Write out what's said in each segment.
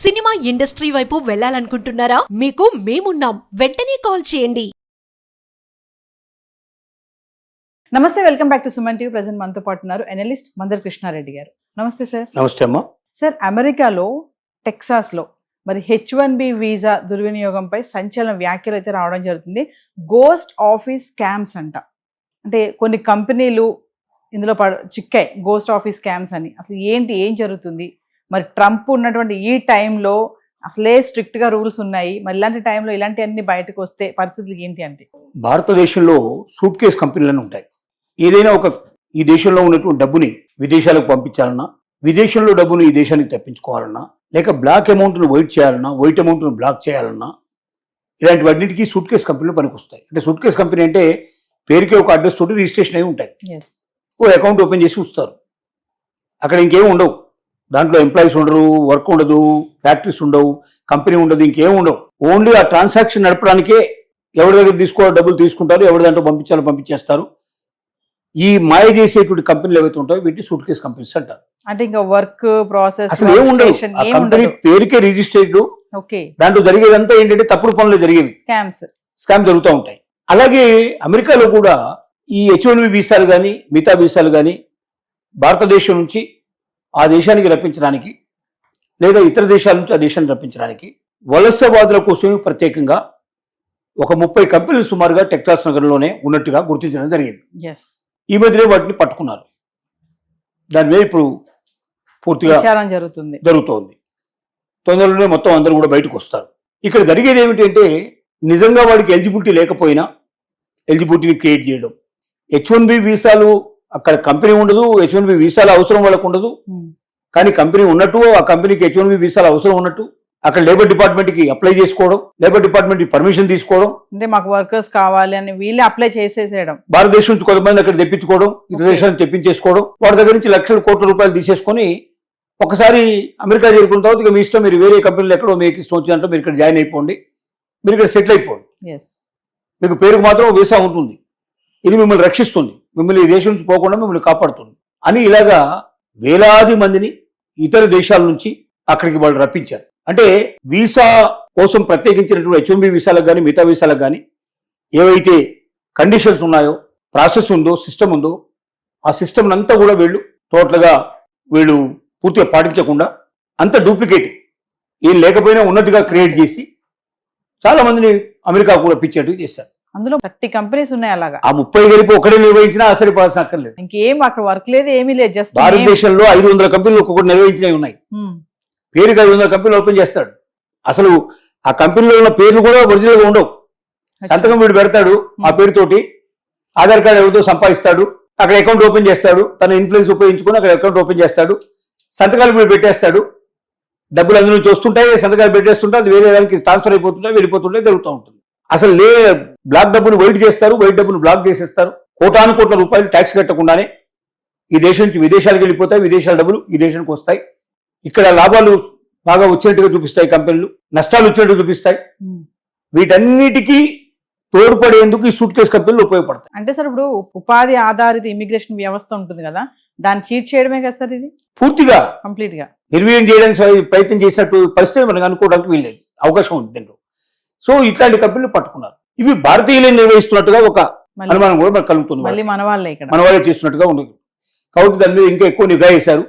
Cinema industry వైపు వెళ్ళాలనుకుంటున్నారా? మీకు మేమున్నాం. వెంటనే కాల్ చేయండి. నమస్తే, welcome back to Suman TV. Present మనతో పాటు ఉన్నారు ఎనలిస్ట్ మందర్ కృష్ణారెడ్డి గారు. నమస్తే సార్. నమస్తే అమ్మా. సార్, అమెరికాలో టెక్సాస్లో మరి H1B వీసా దుర్వినియోగంపై సంచలన వ్యాఖ్యలు అయితే రావడం జరుగుతుంది. గోస్ట్ ఆఫీస్ స్కామ్స్ అంట. అంటే కొన్ని కంపెనీలు ఇందులో చిక్కాయి, గోస్ట్ ఆఫీస్ స్కామ్స్ అని. అసలు ఏం జరుగుతుంది? మరి ట్రంప్ ఉన్నటువంటి ఈ టైంలో అసలే స్ట్రిక్ట్గా రూల్స్ ఉన్నాయి. మరి ఇలాంటి టైంలో ఇలాంటివన్నీ బయటకు వస్తే పరిస్థితులు ఏంటి అంటే? భారతదేశంలో సూట్ కేస్ కంపెనీలను ఉంటాయి. ఏదైనా ఈ దేశంలో ఉన్నటువంటి డబ్బుని విదేశాలకు పంపించాలన్నా, విదేశంలో డబ్బును ఈ దేశానికి తెప్పించుకోవాలన్నా, లేక బ్లాక్ అమౌంట్ను వైట్ చేయాలన్నా, వైట్ అమౌంట్ను బ్లాక్ చేయాలన్నా, ఇలాంటి వాటికి సూట్ కేస్ కంపెనీలు పనికొస్తాయి. అంటే సూట్ కేస్ కంపెనీ అంటే పేరుకే ఒక అడ్రస్ తోటి రిజిస్ట్రేషన్ అయి ఉంటాయి. ఓ అకౌంట్ ఓపెన్ చేసి ఉంచుతారు. అక్కడ ఇంకేం ఉండవు. దాంట్లో ఎంప్లాయీస్ ఉండరు, వర్క్ ఉండదు, ఫ్యాక్టరీస్ ఉండవు, కంపెనీ ఉండదు, ఇంకేం ఉండవు. ఓన్లీ ఆ ట్రాన్సాక్షన్ నడపడానికే ఎవరి దగ్గర డబ్బులు తీసుకుంటారు, ఎవరి దాంట్లో పంపించాలో పంపించేస్తారు. ఈ మాయ చేసేటువంటి కంపెనీలు ఏవైతే ఉంటాయో వీటిని సూట్ కేస్ కంపెనీస్ అంటారు. అంటే ఇంకా వర్క్ ప్రాసెస్ అసలు ఏముండవు. ఆ కంపెనీ పేరుకే రిజిస్టర్డ్. దాంట్లో జరిగేదంతా ఏంటంటే తప్పుడు పనులు జరిగేవి, స్కామ్ జరుగుతూ ఉంటాయి. అలాగే అమెరికాలో కూడా ఈ H1B వీసాలు కానీ మిగతా వీసాలు కానీ భారతదేశం నుంచి ఆ దేశానికి రప్పించడానికి, లేదా ఇతర దేశాల నుంచి ఆ దేశాన్ని రప్పించడానికి వలసవాదుల కోసమే ప్రత్యేకంగా ఒక 30 కంపెనీలు సుమారుగా టెక్సాస్ నగరంలోనే ఉన్నట్టుగా గుర్తించడం జరిగింది. ఈ మధ్యనే వాటిని పట్టుకున్నారు. దాని మీద ఇప్పుడు పూర్తిగా జరుగుతోంది. తొందరలోనే మొత్తం అందరూ కూడా బయటకు వస్తారు. ఇక్కడ జరిగేది ఏమిటంటే, నిజంగా వాడికి ఎలిజిబిలిటీ లేకపోయినా ఎలిజిబిలిటీని క్రియేట్ చేయడం. H1B వీసాలు అక్కడ కంపెనీ ఉండదు, H1B వీసాల అవసరం వాళ్ళకు ఉండదు. కానీ కంపెనీ ఉన్నట్టు, ఆ కంపెనీకి H1B వీసాల అవసరం ఉన్నట్టు అక్కడ లేబర్ డిపార్ట్మెంట్ కి అప్లై చేసుకోవడం, లేబర్ డిపార్ట్మెంట్ కి పర్మిషన్ తీసుకోవడం, అంటే మాకు వర్కర్స్ కావాలి అని వీళ్ళే అప్లై చేసేసేయడం, భారతదేశం నుంచి కొంతమంది అక్కడ తెప్పించుకోవడం, ఇతర దేశాన్ని తెప్పించేసుకోవడం, వాడి దగ్గర నుంచి లక్షల కోట్ల రూపాయలు తీసేసుకొని ఒకసారి అమెరికా చేరుకున్న తర్వాత ఇక మీ ఇష్టం, మీరు వేరే కంపెనీలు ఎక్కడో మీకు ఇష్టం వచ్చినట్టు మీరు ఇక్కడ జాయిన్ అయిపోండి, మీరు ఇక్కడ సెటిల్ అయిపోండి, మీకు పేరుకు మాత్రం వీసా ఉంటుంది, ఇది మిమ్మల్ని రక్షిస్తుంది, మిమ్మల్ని ఈ దేశం నుంచి పోకుండా మిమ్మల్ని కాపాడుతుంది అని ఇలాగా వేలాది మందిని ఇతర దేశాల నుంచి అక్కడికి వాళ్ళు రప్పించారు. అంటే వీసా కోసం ప్రత్యేకించినటువంటి H1B వీసాలకు కానీ మిగతా వీసాలకు కానీ ఏవైతే కండిషన్స్ ఉన్నాయో, ప్రాసెస్ ఉందో, సిస్టమ్ ఉందో, ఆ సిస్టమ్ అంతా కూడా వీళ్ళు పూర్తిగా పాటించకుండా అంత డూప్లికేట్, ఏం లేకపోయినా ఉన్నట్టుగా క్రియేట్ చేసి చాలా మందిని అమెరికా కూడా పిచ్చేట్టు చేశారు. అందులో 30 కంపెనీస్ ఉన్నాయి. అలాగా ఆ 30 కలిపి ఒకటే నిర్వహించినా ఆశ్చర్యపోవాల్సిన అక్కర్లేదు. ఇంకేం అక్కడ వర్క్ లేదు, ఏమీ లేదు. జస్ట్ భారతదేశంలో 500 కంపెనీలు ఒక్కొక్కటి నిర్వహించినవి ఉన్నాయి. పేరుకి 500 కంపెనీలు ఓపెన్ చేస్తాడు. అసలు ఆ కంపెనీలో ఉన్న పేర్లు కూడా ఒరిజినల్గా ఉండవు. సంతకం వీడు పెడతాడు, ఆ పేరుతోటి ఆధార్ కార్డు ఎవరితో సంపాదిస్తాడు, అక్కడ అకౌంట్ ఓపెన్ చేస్తాడు, తన ఇన్ఫ్లుయెన్స్ ఉపయోగించుకొని అక్కడ అకౌంట్ ఓపెన్ చేస్తాడు, సంతకాలు వీడు పెట్టేస్తాడు, డబ్బులు అందులో నుంచి వస్తుంటాయి, సంతకాలు పెట్టేస్తుంటే అది వేరే దానికి ట్రాన్స్ఫర్ అయిపోతుంటాయి, వెళ్ళిపోతుంటాయి, జరుగుతూ ఉంటుంది. అసలు బ్లాక్ డబ్బులు వైట్ చేస్తారు, వైట్ డబ్బులు బ్లాక్ చేసేస్తారు. కోటాను కోట్ల రూపాయలు ట్యాక్స్ కట్టకుండానే ఈ దేశం నుంచి విదేశాలకు వెళ్ళిపోతాయి, విదేశాల డబ్బులు ఈ దేశానికి వస్తాయి. ఇక్కడ లాభాలు బాగా వచ్చినట్టుగా చూపిస్తాయి కంపెనీలు, నష్టాలు వచ్చినట్టుగా చూపిస్తాయి. వీటన్నిటికీ తోడ్పడేందుకు ఈ సూట్ కేస్ కంపెనీలు ఉపయోగపడతాయి. అంటే సార్, ఇప్పుడు ఉపాధి ఆధారిత ఇమిగ్రేషన్ వ్యవస్థ ఉంటుంది కదా, దాన్ని చీట్ చేయడమే కదా సార్ ఇది? పూర్తిగా కంప్లీట్ గా నిర్వీర్యం చేయడానికి ప్రయత్నం చేసినట్టు పరిస్థితి మనకు అనుకోవడానికి వీల్లేదు, అవకాశం ఉంది దీంట్లో. సో ఇట్లాంటి కంపెనీలు పట్టుకున్నారు. ఇవి భారతీయులే నిర్వహిస్తున్నట్టుగా ఒక అనుమానం కూడా మనకు కలుగుతుంది. మన వాళ్ళే చేస్తున్నట్టుగా ఉండదు. కాబట్టి దాని మీద ఇంకా ఎక్కువ నిఘా వేశారు.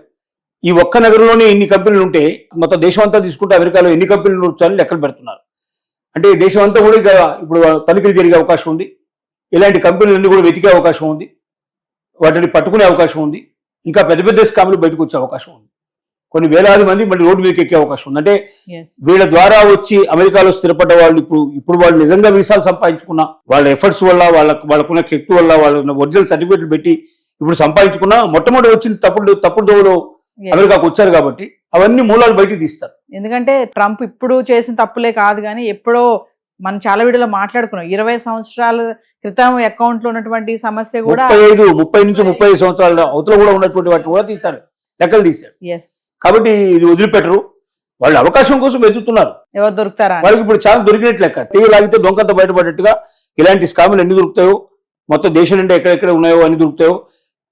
ఈ ఒక్క నగరంలోనే ఇన్ని కంపెనీలు ఉంటే మొత్తం దేశం అంతా తీసుకుంటే అమెరికాలో ఎన్ని కంపెనీలు వచ్చారని లెక్కలు పెడుతున్నారు. అంటే దేశం అంతా కూడా ఇక ఇప్పుడు తనిఖీలు జరిగే అవకాశం ఉంది. ఇలాంటి కంపెనీలన్నీ కూడా వెతికే అవకాశం ఉంది, వాటిని పట్టుకునే అవకాశం ఉంది. ఇంకా పెద్ద పెద్ద స్కామ్లు బయటకు వచ్చే అవకాశం ఉంది. కొన్ని వేలాది మంది మళ్ళీ రోడ్డు మీదకి ఎక్కే అవకాశం ఉంది. అంటే వీళ్ళ ద్వారా వచ్చి అమెరికాలో స్థిరపడ్డ వాళ్ళు ఇప్పుడు వాళ్ళు నిజంగా వీసాలు సంపాదించుకున్న వాళ్ళ ఎఫర్ట్స్ వల్ల, వాళ్ళకున్న కెక్టు వల్ల, వాళ్ళ ఒరిజినల్ సర్టిఫికేట్లు పెట్టి ఇప్పుడు సంపాదించుకున్న మొట్టమొదటి వచ్చిన తప్పుడు దోవలో అమెరికాకు వచ్చారు కాబట్టి అవన్నీ మూలాలు బయటికి తీస్తారు. ఎందుకంటే ట్రంప్ ఇప్పుడు చేసిన తప్పులే కాదు, కానీ ఎప్పుడో మనం చాలా వీడియోలో మాట్లాడుకున్నాం. 20 సంవత్సరాల క్రితం అకౌంట్ లో ఉన్నటువంటి సమస్య కూడా 30 నుంచి 35 సంవత్సరాల అవతల కూడా ఉన్నటువంటి వాటిని కూడా తీస్తారు, లెక్కలు తీశారు. కాబట్టి ఇది వదిలిపెట్టరు. వాళ్ళు అవకాశం కోసం వెతుకుతున్నారు, ఎవరు దొరుకుతారా వాళ్ళకి ఇప్పుడు చాలా దొరికినట్లు లెక్క. తీగలాగితే దొంగంత బయటపడ్డట్టుగా ఇలాంటి స్కాములు ఎన్ని దొరుకుతాయో, మొత్తం దేశం నుండి ఎక్కడెక్కడ ఉన్నాయో అన్ని దొరుకుతాయో.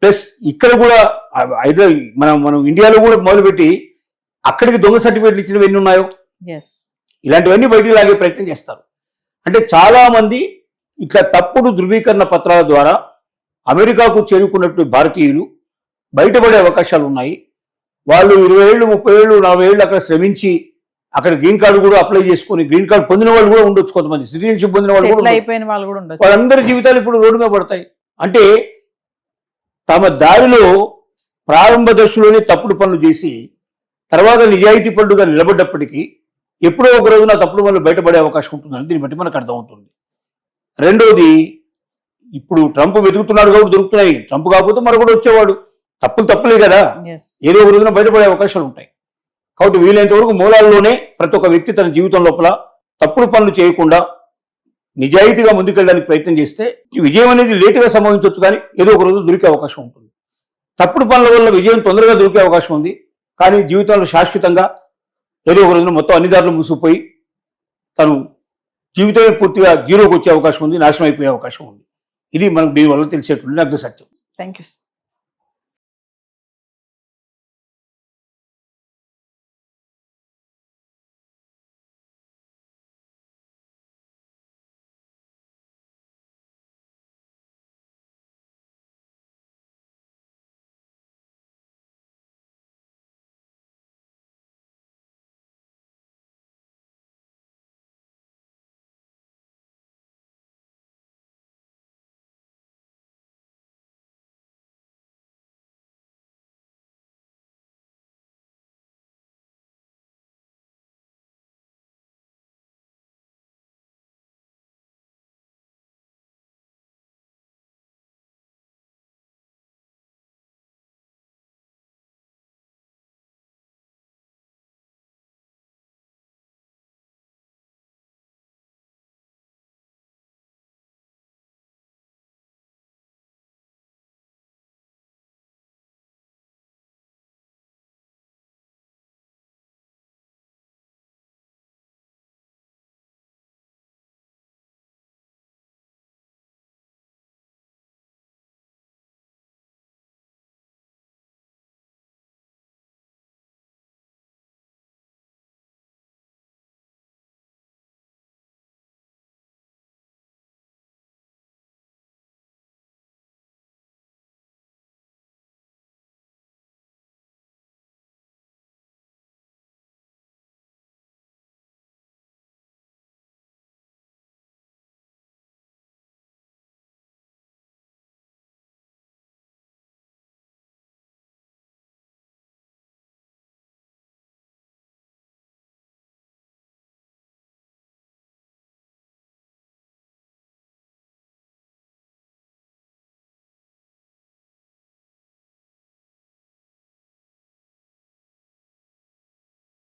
ప్లస్ ఇక్కడ కూడా మనం ఇండియాలో కూడా మొదలుపెట్టి అక్కడికి దొంగ సర్టిఫికేట్లు ఇచ్చినవి ఎన్ని ఉన్నాయో ఎస్. ఇలాంటివన్నీ బయటికి లాగే ప్రయత్నం చేస్తారు. అంటే చాలా మంది ఇట్లా తప్పుడు ధృవీకరణ పత్రాల ద్వారా అమెరికాకు చేరుకున్నట్టు భారతీయులు బయటపడే అవకాశాలు ఉన్నాయి. వాళ్ళు 20 ఏళ్ళు 30 ఏళ్ళు 40 ఏళ్ళు అక్కడ శ్రమించి అక్కడ గ్రీన్ కార్డు కూడా అప్లై చేసుకొని గ్రీన్ కార్డు పొందిన వాళ్ళు కూడా ఉండొచ్చు, కొంతమంది సిటిజన్షిప్ పొందిన వాళ్ళు కూడా సెటిల్ ఉండొచ్చు. అయిపోయిన వాళ్ళు కూడా ఉండొచ్చు. వాళ్ళందరి జీవితాలు ఇప్పుడు రోడ్డు మీద పడతాయి. అంటే తమ దారిలో ప్రారంభ దశలోనే తప్పుడు పనులు చేసి తర్వాత నిజాయితీ పరుడుగా నిలబడ్డప్పటికీ ఎప్పుడో ఒక రోజున తప్పుడు పనులు బయటపడే అవకాశం ఉంటుందని దీన్ని బట్టి మనకు అర్థమవుతుంది. రెండోది, ఇప్పుడు ట్రంప్ వెతుకుతున్నాడు కాబట్టి దొరుకుతున్నాయి. ట్రంప్ కాకపోతే మరొకటి వచ్చేవాడు. తప్పులే కదా, ఎస్. ఏదో ఒక రోజున బయటపడే అవకాశాలు ఉంటాయి. కాబట్టి వీలైనంత వరకు మూలాల్లోనే ప్రతి ఒక్క వ్యక్తి తన జీవితం లోపల తప్పుడు పనులు చేయకుండా నిజాయితీగా ముందుకెళ్ళడానికి ప్రయత్నం చేస్తే విజయం అనేది లేటుగా సంభవించవచ్చు, కానీ ఏదో ఒక రోజు దొరికే అవకాశం ఉంటుంది. తప్పుడు పనుల వల్ల విజయం తొందరగా దొరికే అవకాశం ఉంది, కానీ జీవితంలో శాశ్వతంగా ఏదో ఒక రోజున మొత్తం అన్ని దారులు మూసుకుపోయి తను జీవితమే పూర్తిగా జీరోకి వచ్చే అవకాశం ఉంది, నాశనం అయిపోయే అవకాశం ఉంది. ఇది మనకు దీనివల్ల తెలిసేటువంటి అగ్ర సత్యం. Thank you.